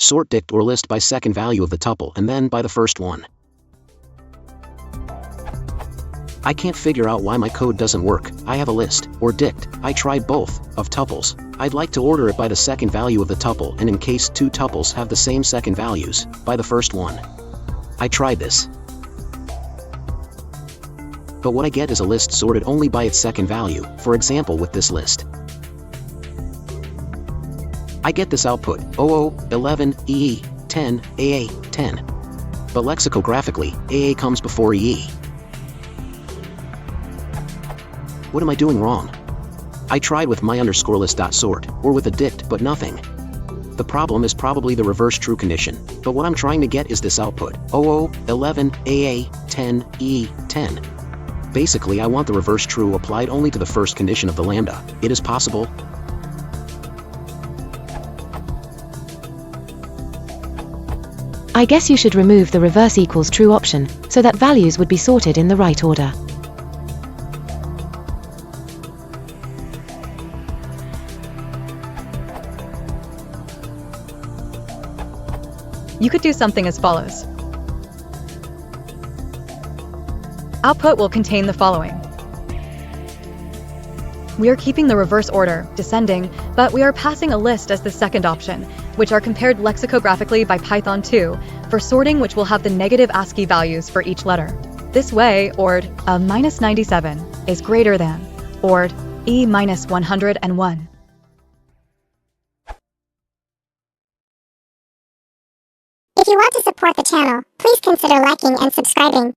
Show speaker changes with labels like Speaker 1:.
Speaker 1: Sort dict or list by second value of the tuple and then by the first one. I can't figure out why my code doesn't work. I have a list, or dict, I tried both, of tuples. I'd like to order it by the second value of the tuple and in case two tuples have the same second values, by the first one. I tried this. But what I get is a list sorted only by its second value, for example with this list. I get this output, 00, 11, EE, 10, AA, 10. But lexicographically, AA comes before EE. What am I doing wrong? I tried with my_list.sort, or with a dict, but nothing. The problem is probably the reverse true condition, but what I'm trying to get is this output, 00, 11, AA, 10, EE, 10. Basically I want the reverse true applied only to the first condition of the lambda. It is possible?
Speaker 2: I guess you should remove the reverse equals true option, so that values would be sorted in the right order.
Speaker 3: You could do something as follows. Output will contain the following. We are keeping the reverse order, descending, but we are passing a list as the second option, which are compared lexicographically by Python 2 for sorting, which will have the negative ASCII values for each letter. This way, ord of -97 is greater than ord E-101.
Speaker 4: If you want to support the channel, please consider liking and subscribing.